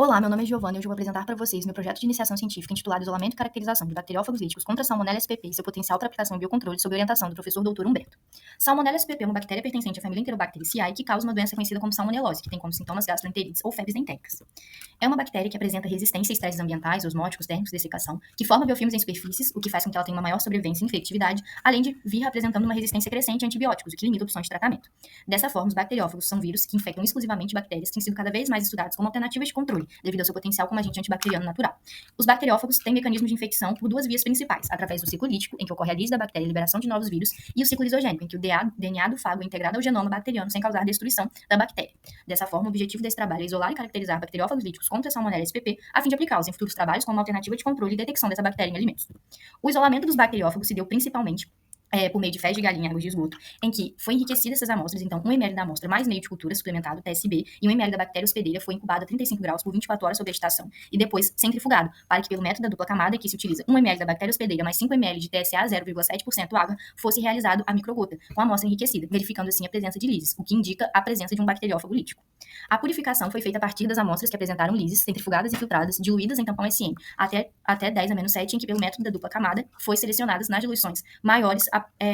Olá, meu nome é Giovana e hoje eu vou apresentar para vocês meu projeto de iniciação científica intitulado Isolamento e Caracterização de Bacteriófagos líticos contra Salmonella spp e seu potencial para aplicação em biocontrole sob orientação do professor Dr. Humberto. Salmonella spp é uma bactéria pertencente à família Enterobacteriaceae que causa uma doença conhecida como salmonelose, que tem como sintomas gastroenterites ou febres entéricas. É uma bactéria que apresenta resistência a estresses ambientais, osmóticos, térmicos, dessecação, que forma biofilmes em superfícies, o que faz com que ela tenha uma maior sobrevivência e infectividade, além de vir apresentando uma resistência crescente a antibióticos, o que limita opções de tratamento. Dessa forma, os bacteriófagos são vírus que infectam exclusivamente bactérias, que têm sido cada vez mais estudados como alternativas de controle, devido ao seu potencial como agente antibacteriano natural. Os bacteriófagos têm mecanismos de infecção por duas vias principais, através do ciclo lítico, em que ocorre a lise da bactéria e liberação de novos vírus, e o ciclo lisogênico, em que o DNA do fago é integrado ao genoma bacteriano sem causar destruição da bactéria. Dessa forma, o objetivo desse trabalho é isolar e caracterizar bacteriófagos líticos contra a Salmonella spp, a fim de aplicá-los em futuros trabalhos como uma alternativa de controle e detecção dessa bactéria em alimentos. O isolamento dos bacteriófagos se deu principalmente por meio de fezes de galinha e água de esgoto, em que foi enriquecida essas amostras, então 1 ml da amostra mais meio de cultura suplementado, TSB, e 1 ml da bactéria hospedeira foi incubado a 35 graus por 24 horas sob agitação, e depois centrifugado, para que pelo método da dupla camada, que se utiliza 1 ml da bactéria hospedeira mais 5 ml de TSA 0,7% água, fosse realizado a microgota, com a amostra enriquecida, verificando assim a presença de lises, o que indica a presença de um bacteriófago lítico. A purificação foi feita a partir das amostras que apresentaram lises, centrifugadas e filtradas, diluídas em tampão SM, até 10 a -7, em que pelo método da dupla camada foi selecionadas nas diluições maiores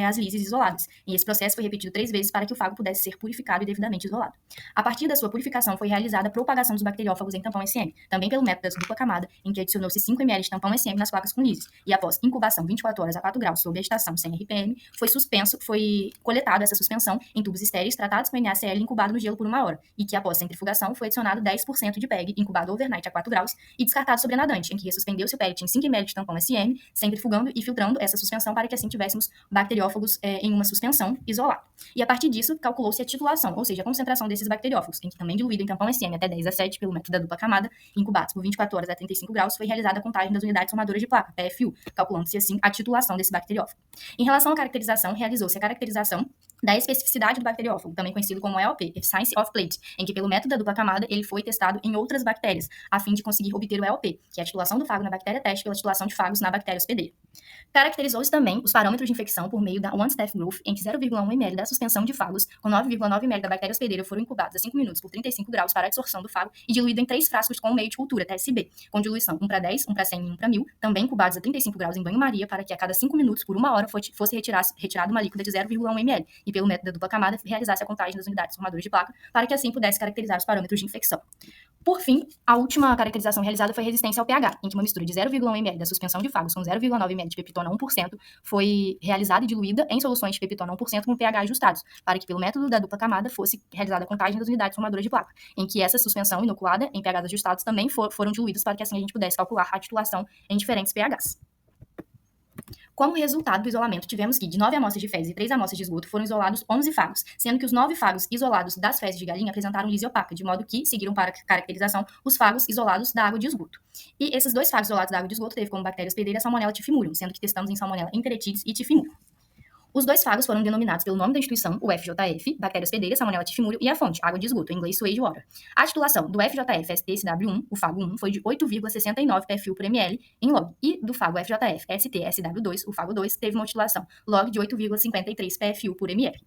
as lises isoladas, e esse processo foi repetido 3 vezes para que o fago pudesse ser purificado e devidamente isolado. A partir da sua purificação foi realizada a propagação dos bacteriófagos em tampão SM, também pelo método da dupla camada, em que adicionou-se 5 ml de tampão SM nas placas com lises, e após incubação 24 horas a 4 graus sob agitação sem RPM, foi coletado essa suspensão em tubos estéreis tratados com NaCl incubado no gelo por 1 hora, e que após centrifugação foi adicionado 10% de PEG incubado overnight a 4 graus e descartado sobre a nadante, em que ressuspendeu-se o PEG em 5 ml de tampão SM, centrifugando e filtrando essa suspensão para que assim tivéssemos bacteriófagos em uma suspensão isolada. E a partir disso, calculou-se a titulação, ou seja, a concentração desses bacteriófagos, em que também diluído em tampão SM até 10 a 7 pelo método da dupla camada, incubados por 24 horas a 35 graus, foi realizada a contagem das unidades formadoras de placa, PFU, calculando-se assim a titulação desse bacteriófago. Em relação à caracterização, realizou-se a caracterização da especificidade do bacteriófago, também conhecido como EOP, Efficiency of Plate, em que pelo método da dupla camada ele foi testado em outras bactérias, a fim de conseguir obter o EOP, que é a titulação do fago na bactéria teste pela titulação de fagos na bactéria hospedeira. Caracterizou-se também os parâmetros de infecção por meio da one-step growth, em que 0,1 ml da suspensão de fagos com 9,9 ml da bactéria hospedeira foram incubados a 5 minutos por 35 graus para a absorção do fago e diluído em 3 frascos com meio de cultura, TSB, com diluição 1:10, 1:100 e 1:1000, também incubados a 35 graus em banho-maria para que a cada 5 minutos por 1 hora fosse retirado uma líquida de 0,1 ml e pelo método da dupla camada realizasse a contagem das unidades formadoras de placa para que assim pudesse caracterizar os parâmetros de infecção. Por fim, a última caracterização realizada foi a resistência ao pH, em que uma mistura de 0,1 ml da suspensão de fagos com 0,9 ml de peptona 1% foi realizada e diluída em soluções de peptona 1% com pH ajustados, para que pelo método da dupla camada fosse realizada a contagem das unidades formadoras de placa, em que essa suspensão inoculada em pHs ajustados também foram diluídos para que assim a gente pudesse calcular a titulação em diferentes pHs. Como resultado do isolamento, tivemos que, de 9 amostras de fezes e 3 amostras de esgoto, foram isolados 11 fagos, sendo que os 9 fagos isolados das fezes de galinha apresentaram lise opaca, de modo que seguiram para a caracterização os fagos isolados da água de esgoto. E esses 2 fagos isolados da água de esgoto teve como bactéria hospedeira a Salmonella typhimurium, sendo que testamos em Salmonella enteritidis e typhimurium. Os 2 fagos foram denominados pelo nome da instituição, o FJF, bactéria hospedeira, Salmonella typhimurium, e a fonte, água de esgoto, em inglês sewage water. A titulação do FJF STSW1, o fago 1, foi de 8,69 PFU por ml em log, e do fago FJF STSW2, o fago 2, teve uma titulação log de 8,53 PFU por ml.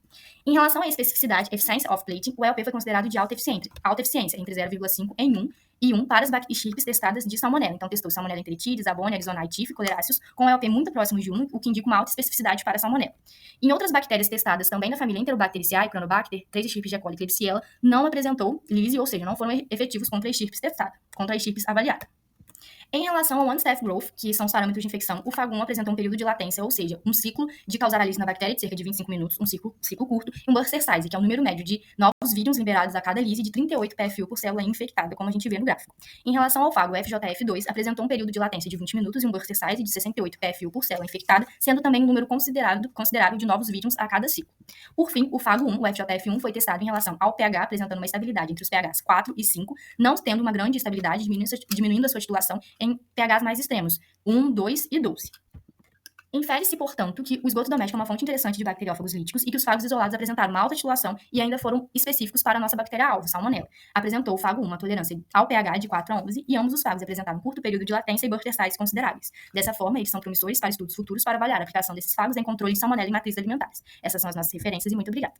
Em relação à especificidade Efficiency of Plating, o ELP foi considerado de alta eficiência, entre 0,5 em 1 e 1 para as estirpes testadas de salmonella. Então, testou salmonella enteritidis, abônia, arizona, tif, coleráceos, com o ELP muito próximo de 1, o que indica uma alta especificidade para a salmonella. Em outras bactérias testadas também da família Enterobacteriaceae, Cronobacter, 3 estirpes de E. coli e Klebsiella, não apresentou lise, ou seja, não foram efetivos contra a estirpes testada, contra a estirpes avaliada. Em relação ao one-step growth, que são os parâmetros de infecção, o fago 1 apresenta um período de latência, ou seja, um ciclo de causar a lise na bactéria de cerca de 25 minutos, um ciclo curto, e um burster size, que é o número médio de novos vírus liberados a cada lise de 38 PFU por célula infectada, como a gente vê no gráfico. Em relação ao fago FJF2, apresentou um período de latência de 20 minutos e um burster size de 68 PFU por célula infectada, sendo também um número considerável de novos vírus a cada ciclo. Por fim, o fago 1, o FJF1, foi testado em relação ao pH, apresentando uma estabilidade entre os pHs 4 e 5, não tendo uma grande estabilidade, diminuindo a sua titulação em pHs mais extremos, 1, 2 e 12. Infere-se, portanto, que o esgoto doméstico é uma fonte interessante de bacteriófagos líticos e que os fagos isolados apresentaram uma alta titulação e ainda foram específicos para a nossa bactéria-alvo, Salmonella. Apresentou o fago 1 uma tolerância ao pH de 4 a 11 e ambos os fagos apresentaram um curto período de latência e burster size consideráveis. Dessa forma, eles são promissores para estudos futuros para avaliar a aplicação desses fagos em controle de Salmonella em matrizes alimentares. Essas são as nossas referências e muito obrigada.